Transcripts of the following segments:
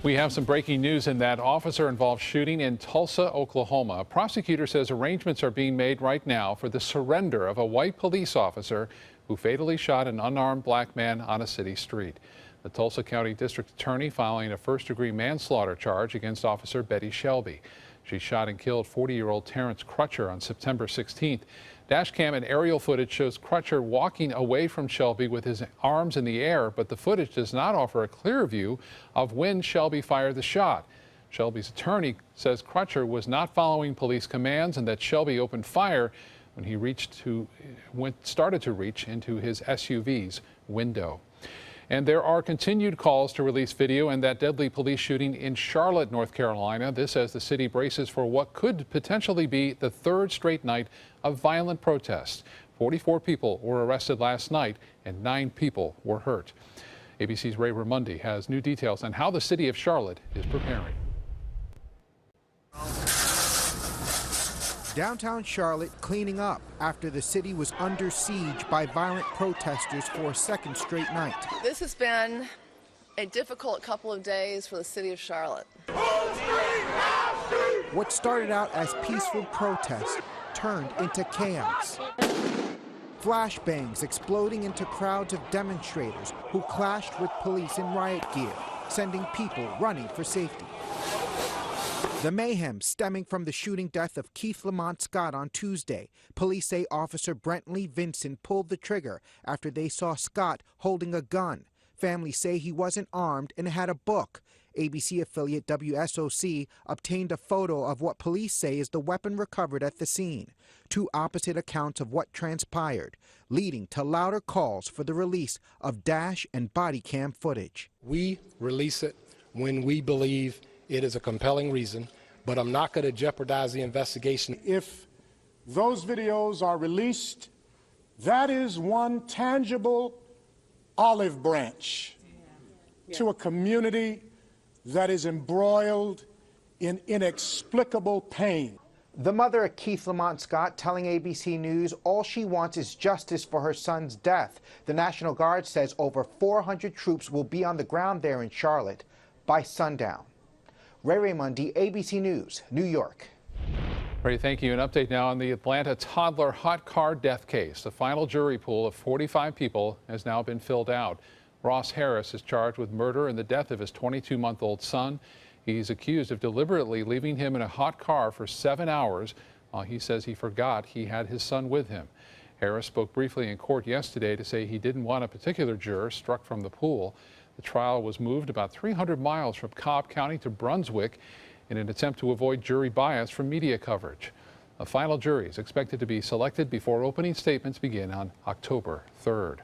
We have some breaking news in that officer-involved shooting in Tulsa, Oklahoma. A prosecutor says arrangements are being made right now for the surrender of a white police officer who fatally shot an unarmed black man on a city street. The Tulsa County District Attorney filing a first-degree manslaughter charge against Officer Betty Shelby. She shot and killed 40-year-old Terrence Crutcher on September 16th. Dashcam and aerial footage shows Crutcher walking away from Shelby with his arms in the air, but the footage does not offer a clear view of when Shelby fired the shot. Shelby's attorney says Crutcher was not following police commands and that Shelby opened fire when he started to reach into his SUV's window. And there are continued calls to release video in that deadly police shooting in Charlotte, North Carolina. This as the city braces for what could potentially be the third straight night of violent protests. 44 people were arrested last night and 9 people were hurt. ABC's Ray Ramundi has new details on how the city of Charlotte is preparing. Downtown Charlotte cleaning up after the city was under siege by violent protesters for a second straight night. This has been a difficult couple of days for the city of Charlotte. What started out as peaceful protests turned into chaos. Flashbangs exploding into crowds of demonstrators who clashed with police in riot gear, sending people running for safety. The mayhem stemming from the shooting death of Keith Lamont Scott on Tuesday. Police say Officer Brentley Vincent pulled the trigger after they saw Scott holding a gun. Families say he wasn't armed and had a book. ABC affiliate WSOC obtained a photo of what police say is the weapon recovered at the scene. Two opposite accounts of what transpired, leading to louder calls for the release of dash and body cam footage. We release it when we believe it is a compelling reason, but I'm not going to jeopardize the investigation. If those videos are released, that is one tangible olive branch to a community that is embroiled in inexplicable pain. The mother of Keith Lamont Scott telling ABC News all she wants is justice for her son's death. The National Guard says over 400 troops will be on the ground there in Charlotte by sundown. Ray Ramundi, ABC News, New York. Ray, thank you. An update now on the Atlanta toddler hot car death case. The final jury pool of 45 people has now been filled out. Ross Harris is charged with murder in the death of his 22-month-old son. He's accused of deliberately leaving him in a hot car for 7 hours while he says he forgot he had his son with him. Harris spoke briefly in court yesterday to say he didn't want a particular juror struck from the pool. The trial was moved about 300 miles from Cobb County to Brunswick in an attempt to avoid jury bias from media coverage. A final jury is expected to be selected before opening statements begin on October 3rd.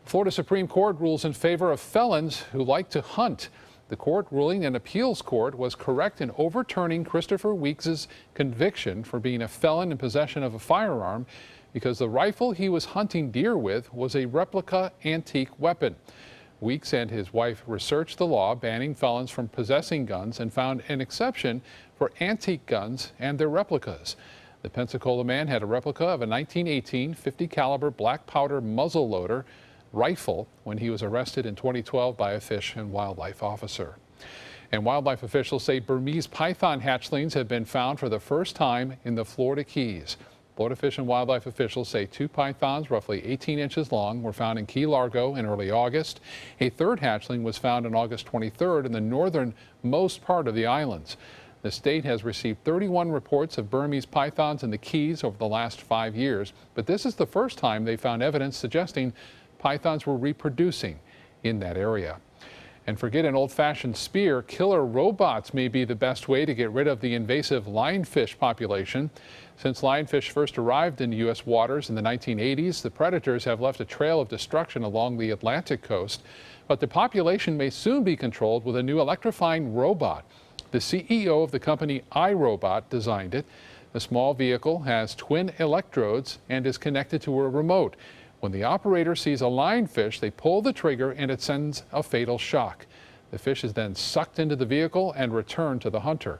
Florida Supreme Court rules in favor of felons who like to hunt. The court ruling an appeals court was correct in overturning Christopher Weeks' conviction for being a felon in possession of a firearm because the rifle he was hunting deer with was a replica antique weapon. Weeks and his wife researched the law banning felons from possessing guns and found an exception for antique guns and their replicas. The Pensacola man had a replica of a 1918 .50 caliber black powder muzzleloader rifle when he was arrested in 2012 by a Fish and Wildlife officer. And wildlife officials say Burmese python hatchlings have been found for the first time in the Florida Keys. Florida Fish and Wildlife officials say 2 pythons, roughly 18 inches long, were found in Key Largo in early August. A third hatchling was found on August 23rd in the northernmost part of the islands. The state has received 31 reports of Burmese pythons in the Keys over the last 5 years, but this is the first time they found evidence suggesting pythons were reproducing in that area. And forget an old-fashioned spear, killer robots may be the best way to get rid of the invasive lionfish population. Since lionfish first arrived in U.S. waters in the 1980s, the predators have left a trail of destruction along the Atlantic coast. But the population may soon be controlled with a new electrifying robot. The CEO of the company iRobot designed it. The small vehicle has twin electrodes and is connected to a remote. When the operator sees a lionfish, they pull the trigger and it sends a fatal shock. The fish is then sucked into the vehicle and returned to the hunter.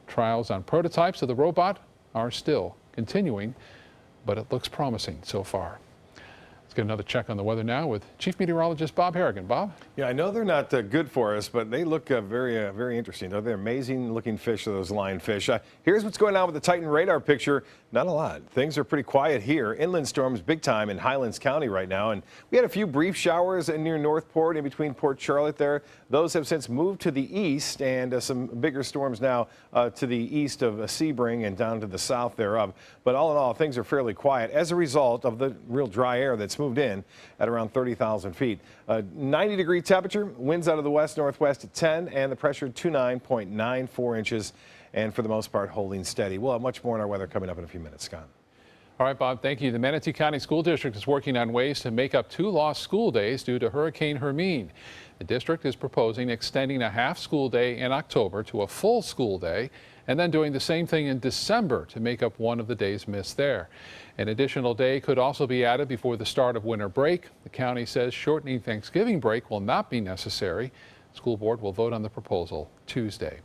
Trials on prototypes of the robot are still continuing, but it looks promising so far. Get another check on the weather now with Chief Meteorologist Bob Harrigan. Bob? Yeah, I know they're not good for us, but they look very interesting. They're amazing looking fish, those lionfish. Here's what's going on with the Titan radar picture. Not a lot. Things are pretty quiet here. Inland storms big time in Highlands County right now. And we had a few brief showers near Northport, in between Port Charlotte there. Those have since moved to the east, and some bigger storms now to the east of Sebring and down to the south thereof. But all in all, things are fairly quiet as a result of the real dry air that's moved in at around 30,000 feet. 90-degree temperature, winds out of the west-northwest at 10, and the pressure 29.94 inches, and for the most part holding steady. We'll have much more on our weather coming up in a few minutes. Scott. All right, Bob, thank you. The Manatee County School District is working on ways to make up 2 lost school days due to Hurricane Hermine. The district is proposing extending a half school day in October to a full school day, and then doing the same thing in December to make up one of the days missed there. An additional day could also be added before the start of winter break. The county says shortening Thanksgiving break will not be necessary. The school board will vote on the proposal Tuesday.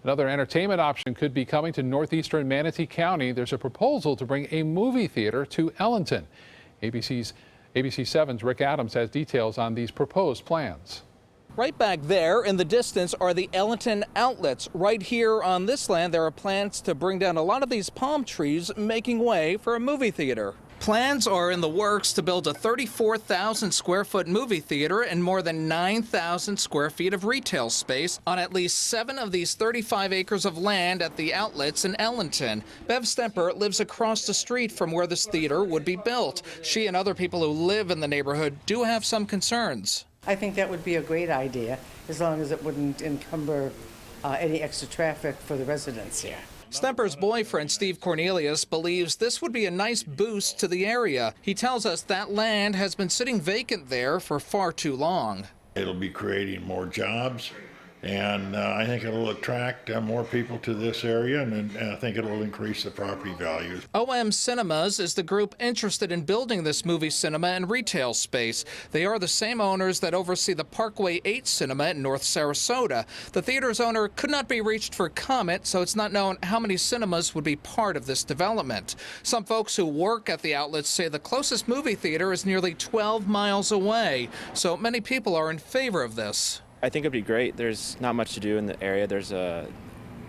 Another entertainment option could be coming to northeastern Manatee County. There's a proposal to bring a movie theater to Ellenton. ABC 7's Rick Adams has details on these proposed plans. Right back there in the distance are the Ellenton outlets. Right here on this land, there are plans to bring down a lot of these palm trees, making way for a movie theater. Plans are in the works to build a 34,000 square foot movie theater and more than 9,000 square feet of retail space on at least 7 of these 35 acres of land at the outlets in Ellenton. Bev Stemper lives across the street from where this theater would be built. She and other people who live in the neighborhood do have some concerns. I think that would be a great idea, as long as it wouldn't encumber any extra traffic for the residents here. Stemper's boyfriend, Steve Cornelius, believes this would be a nice boost to the area. He tells us that land has been sitting vacant there for far too long. It'll be creating more jobs, and I think it'll attract more people to this area, and I think it'll increase the property values. OM Cinemas is the group interested in building this movie cinema and retail space. They are the same owners that oversee the Parkway 8 Cinema in North Sarasota. The theater's owner could not be reached for comment, so it's not known how many cinemas would be part of this development. Some folks who work at the outlets say the closest movie theater is nearly 12 miles away, so many people are in favor of this. I think it'd be great. There's not much to do in the area. There's a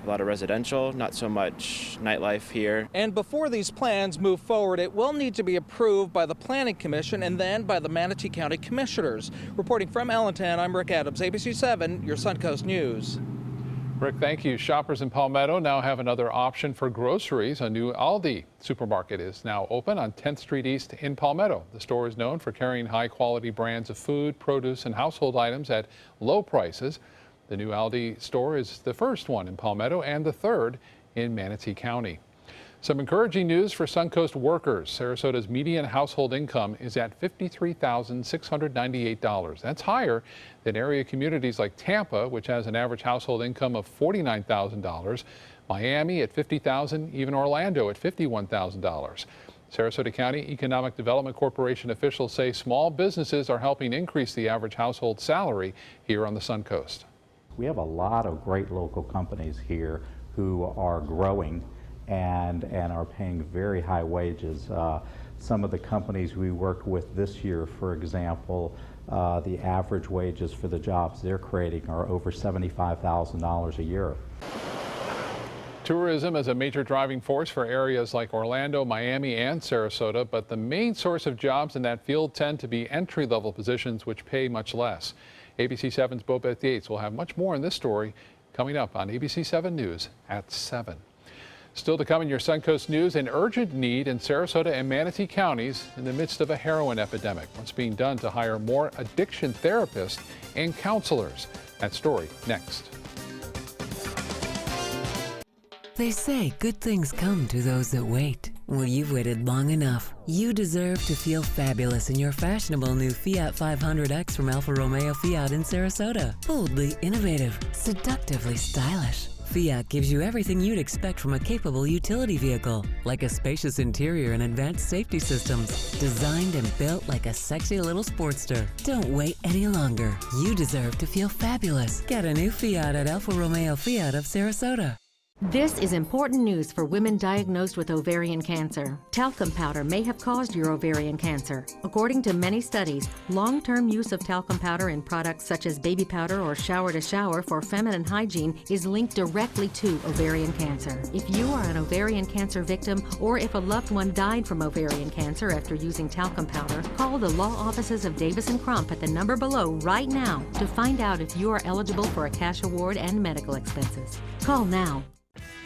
lot of residential, not so much nightlife here. And before these plans move forward, it will need to be approved by the Planning Commission and then by the Manatee County Commissioners. Reporting from Ellenton, I'm Rick Adams, ABC 7, your Suncoast News. Rick, thank you. Shoppers in Palmetto now have another option for groceries. A new Aldi supermarket is now open on 10th Street East in Palmetto. The store is known for carrying high-quality brands of food, produce, and household items at low prices. The new Aldi store is the first one in Palmetto and the third in Manatee County. Some encouraging news for Suncoast workers. Sarasota's median household income is at $53,698. That's higher than area communities like Tampa, which has an average household income of $49,000, Miami at $50,000, even Orlando at $51,000. Sarasota County Economic Development Corporation officials say small businesses are helping increase the average household salary here on the Suncoast. We have a lot of great local companies here who are growing and are paying very high wages. Some of the companies we worked with this year, for example, the average wages for the jobs they're creating are over $75,000 a year. Tourism is a major driving force for areas like Orlando, Miami, and Sarasota, but the main source of jobs in that field tend to be entry-level positions which pay much less. ABC 7's Bobeth Yates will have much more in this story coming up on ABC 7 News at 7. Still to come in your Suncoast News, an urgent need in Sarasota and Manatee counties in the midst of a heroin epidemic. What's being done to hire more addiction therapists and counselors? That story next. They say good things come to those that wait. Well, you've waited long enough. You deserve to feel fabulous in your fashionable new Fiat 500X from Alfa Romeo Fiat in Sarasota. Boldly innovative, seductively stylish. Fiat gives you everything you'd expect from a capable utility vehicle, like a spacious interior and advanced safety systems, designed and built like a sexy little Sportster. Don't wait any longer. You deserve to feel fabulous. Get a new Fiat at Alfa Romeo Fiat of Sarasota. This is important news for women diagnosed with ovarian cancer. Talcum powder may have caused your ovarian cancer. According to many studies, long-term use of talcum powder in products such as baby powder or shower-to-shower for feminine hygiene is linked directly to ovarian cancer. If you are an ovarian cancer victim or if a loved one died from ovarian cancer after using talcum powder, call the law offices of Davis & Crump at the number below right now to find out if you are eligible for a cash award and medical expenses. Call now.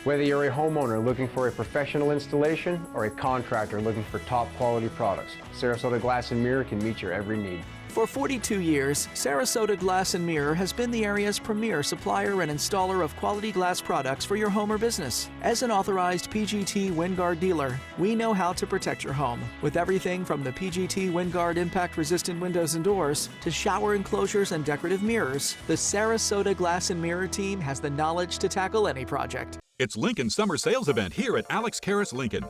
Whether you're a homeowner looking for a professional installation or a contractor looking for top quality products, Sarasota Glass and Mirror can meet your every need. For 42 years, Sarasota Glass and Mirror has been the area's premier supplier and installer of quality glass products for your home or business. As an authorized PGT WinGuard dealer, we know how to protect your home with everything from the PGT WinGuard impact-resistant windows and doors to shower enclosures and decorative mirrors. The Sarasota Glass and Mirror team has the knowledge to tackle any project. It's Lincoln's summer sales event here at Alex Karras Lincoln.